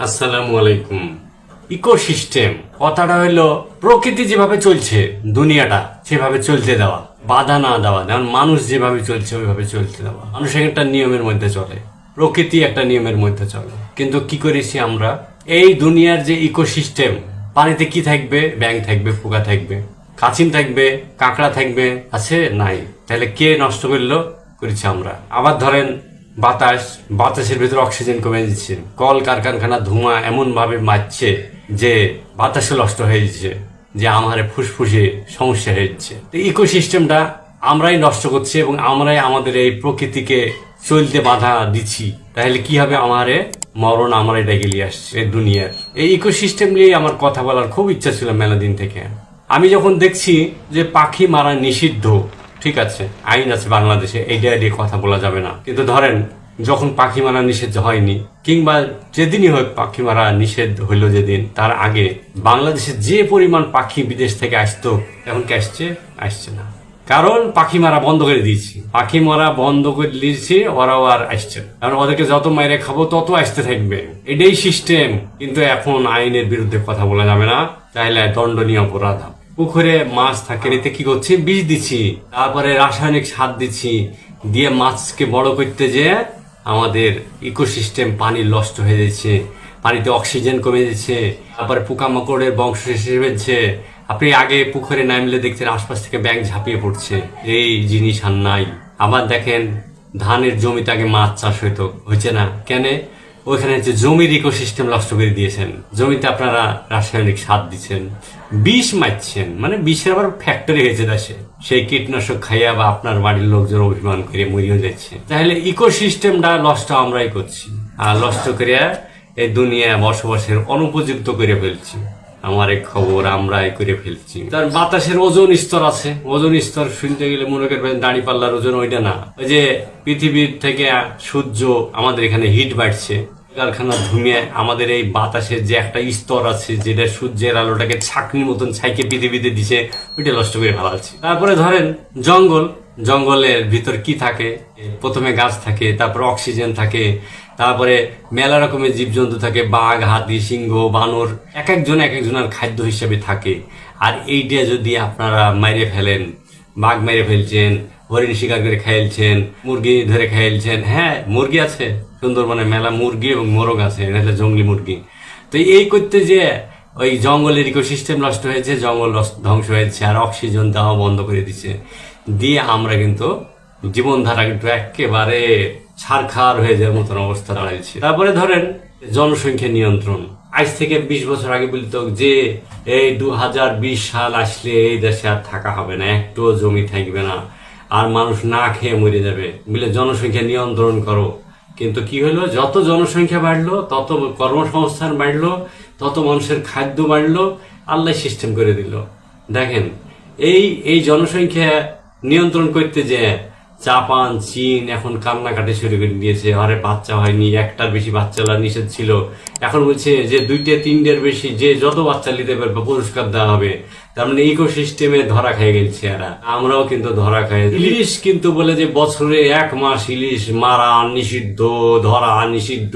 আসসালামু আলাইকুম। ইকোসিস্টেম কথাটা হলো প্রকৃতি যেভাবে চলছে দুনিয়াটা সেভাবে চলতে দেওয়া, বাধা না দেওয়া। যেমন মানুষ যেভাবে চলছে ওইভাবে চলতে দেওয়া। মানুষ একটা নিয়মের মধ্যে চলে, প্রকৃতি একটা নিয়মের মধ্যে চলে। কিন্তু কি করেছি আমরা, এই দুনিয়ার যে ইকোসিস্টেম, পানিতে কি থাকবে? ব্যাঙ থাকবে, পোকা থাকবে, কাছিম থাকবে, কাঁকড়া থাকবে, আছে নাই? তাহলে কে নষ্ট করলো? করেছি আমরা। আবার ধরেন বাতাসের ভিতরে অক্সিজেন কমে যাচ্ছে, কল কারখানা ধোঁয়া এমন ভাবে মারছে যে বাতাসে নষ্ট হয়ে যাচ্ছে, যে আমার ফুসফুসে সমস্যা হয়ে যাচ্ছে। ইকোসিস্টেমটা আমরাই নষ্ট করছি এবং আমরাই আমাদের এই প্রকৃতিকে চলতে বাধা দিচ্ছি। তাহলে কি হবে? আমারে মরণ আমরাই ডেকে নিয়ে আসছে এই দুনিয়ার। এই ইকোসিস্টেম নিয়ে আমার কথা বলার খুব ইচ্ছা ছিল মেলা দিন থেকে। আমি যখন দেখছি যে পাখি মারা নিষিদ্ধ, ঠিক আছে, আইন আছে বাংলাদেশে, এইটা দিয়ে কথা বলা যাবে না। কিন্তু ধরেন যখন পাখি মারা নিষেধ হয়নি, কিংবা যেদিনই হোক পাখি মারা নিষেধ হইলো যেদিন, তার আগে বাংলাদেশে যে পরিমাণ পাখি বিদেশ থেকে আসতো, এখন কি আসছে না। কারণ পাখি মারা বন্ধ করে দিয়েছি, পাখি মারা বন্ধ করে দিয়েছি, ওরাও আর আসছে না। কারণ ওদেরকে যত মাইরে খাবো তত আসতে থাকবে, এটাই সিস্টেম। কিন্তু এখন আইনের বিরুদ্ধে কথা বলা যাবে না, তাহলে দণ্ডনীয় অপরাধ। পুকুরে মাছ থাকে, এতে কি করছি? বিষ দিচ্ছি, তারপরে রাসায়নিক সার দিচ্ছি, দিয়ে মাছকে বড় করতে যে আমাদের ইকোসিস্টেম পানি নষ্ট হয়ে যাচ্ছে, পানিতে অক্সিজেন কমে যাচ্ছে, তারপরে পোকামাকড়ের বংশ শেষ হয়ে যাচ্ছে। আপনি আগে পুকুরে নামলে দেখতেন আশপাশ থেকে ব্যাঙ ঝাঁপিয়ে পড়ছে, এই জিনিস আর নাই। আবার দেখেন ধানের জমিতে আগে মাছ চাষ হচ্ছে না কেন? ওইখানে যে জমির ইকোসিস্টেম নষ্ট করে দিয়েছেন, জমিতে আপনারা রাসায়নিক সার দিচ্ছেন, বিষ মারছেন, মানে বিষের আবার ফ্যাক্টরি হয়েছে দেশে, সেই কীটনাশক খাইয়া বা আপনার বাড়ির লোকজন অভিমান করে মরিয়ে যাচ্ছে। তাহলে ইকোসিস্টেমটা নষ্ট আমরাই করছি, আর নষ্ট করিয়া এই দুনিয়া বসবাসের অনুপযুক্ত করে ফেলছি। আমার এই খবর আমরাই করে ফেলছি। তার বাতাসের ওজন স্তর আছে, ওজন স্তর শুনতে গেলে মনে করবেন দাড়ি পাল্লার ওজন, ওইটা না। ওই যে পৃথিবীর থেকে সূর্য আমাদের এখানে হিট বাড়ছে, কারখানা ধুমিয়ে আমাদের এই বাতাসের যে একটা স্তর আছে, যেটা সূর্যের আলোটাকে ছাকনির মতন ছাইকে পৃথিবীতে দিছে, ওইটা নষ্ট করে ফেলাচ্ছি। তারপরে ধরেন জঙ্গলের ভিতর কি থাকে? প্রথমে গাছ থাকে, তারপরে অক্সিজেন থাকে, তারপরে মেলা রকমের জীবজন্তু থাকে, বাঘ, হাতি, সিংহ, বানর, এক একজনের খাদ্য হিসেবে থাকে। আর এইটা যদি আপনারা মাইরে ফেলেন, বাঘ মেরে ফেলছেন, হরিণ শিকার করে খাইলছেন, মুরগি ধরে খাইলছেন। হ্যাঁ, মুরগি আছে সুন্দরবনে, মেলা মুরগি এবং মোরগ আছে, এটা জঙ্গলি মুরগি। তো এই করতে যে ওই জঙ্গলের ইকোসিস্টেম নষ্ট হয়েছে, জঙ্গল ধ্বংস হয়েছে, আর অক্সিজেন দেওয়া বন্ধ করে দিচ্ছে, দিয়ে আমরা কিন্তু জীবনধারা কিন্তু একেবারে ছারখার হয়ে যাওয়ার মতন অবস্থা দাঁড়াইছে। তারপরে ধরেন জনসংখ্যা নিয়ন্ত্রণ। আজ থেকে 20 বছর আগে বলতো যে এই 2020 সাল আসলে এই দেশে আর থাকা হবে না, একটু জমি থাকবে না, আর মানুষ না খেয়ে মরে যাবে, বলে জনসংখ্যা নিয়ন্ত্রণ করো। কিন্তু কি হলো? যত জনসংখ্যা বাড়লো, তত কর্মসংস্থান বাড়লো, তত মানুষের খাদ্য বাড়লো, আল্লাহ সিস্টেম করে দিল। দেখেন এই জনসংখ্যা নিয়ন্ত্রণ করতে যে জাপান, চীন এখন কান্নাকাটি শুরু করে দিয়েছে, আরে বাচ্চা হয়নি, একটার বেশি বাচ্চা নিষেধ ছিল, এখন বলছে যে 2-3টার বেশি যে যত বাচ্চা নিতে পারবে পুরস্কার দেওয়া হবে। তার মানে ইকোসিস্টেমে ধরা খেয়ে গেছে এরা, আমরাও কিন্তু ধরা খাই। ইলিশ কিন্তু বলে যে বছরে 1 মাস ইলিশ মারা নিষিদ্ধ, ধরা নিষিদ্ধ,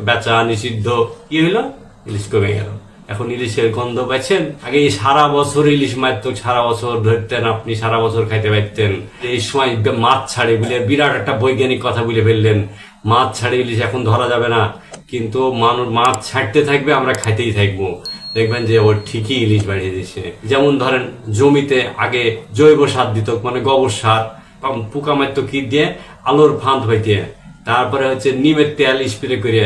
বেচা নিষিদ্ধ। কি হইলো? ইলিশ কমে গেল। এখন ইলিশের গন্ধ পাচ্ছেন? আগে সারা বছর ইলিশ মারত, সারা বছর ধরতেন, আপনি সারা বছর খাইতে পারতেন। এই সময় মাছ ছাড়ে বলে বিরাট একটা বৈজ্ঞানিক কথা বলে ফেললেন, মাছ ছাড়ে ইলিশ এখন ধরা যাবে না। কিন্তু মানুষ মাছ ছাড়তে থাকবে, আমরা খাইতেই থাকবো, দেখবেন যে ওর ঠিকই ইলিশ বাড়িয়ে দিচ্ছে। যেমন ধরেন জমিতে আগে জৈব সার দিত, মানে গোবর সার, পোকা মারত কি দিয়ে? আলোর ফাঁদ হইতে, তারপরে হচ্ছে নিমের তেল স্প্রে করে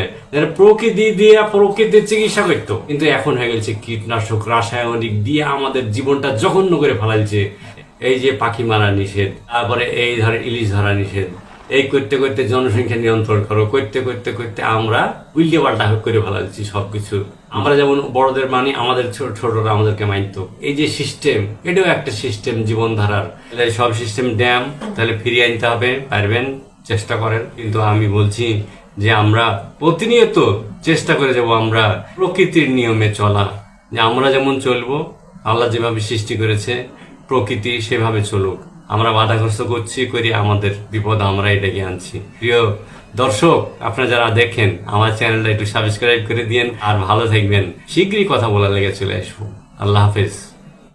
প্রকৃতি দিয়ে প্রকৃতির চিকিৎসা করতো। কিন্তু এখন হয়ে গেছে কীটনাশক, রাসায়নিক দিয়ে আমাদের জীবনটা জঘন্য করে ফেলাইছে। এই যে পাখি মারা নিষেধ, তারপরে এই ধরে ইলিশ ধরা নিষেধ, এই করতে করতে জনসংখ্যা নিয়ন্ত্রণ করো, করতে করতে করতে আমরা উল্টে পাল্টা করে ফেলাচ্ছি সবকিছু। আমরা যেমন বড়দের মানি, আমাদের ছোটরা আমাদেরকে মানতো। এই যে সিস্টেম, এটাও একটা সিস্টেম জীবনধারার। সব সিস্টেম ড্যাম, তাহলে ফিরিয়ে আনতে হবে, পারবেন, চেষ্টা করেন। কিন্তু আমি বলছি যে আমরা প্রতিনিয়ত চেষ্টা করে যাব আমরা প্রকৃতির নিয়মে চলা, যে আমরা যেমন চলবো, আল্লাহ যেভাবে সৃষ্টি করেছে প্রকৃতি সেভাবে চলুক। আমরা বাধাগ্রস্ত করছি, আমাদের বিপদ আমরাই ডেকে আনছি। প্রিয় দর্শক, আপনারা যারা দেখেন আমার চ্যানেলটা একটু সাবস্ক্রাইব করে দিয়েন আর ভালো থাকবেন। শীঘ্রই কথা বলার লেগে চলে আসবো। আল্লাহ হাফেজ।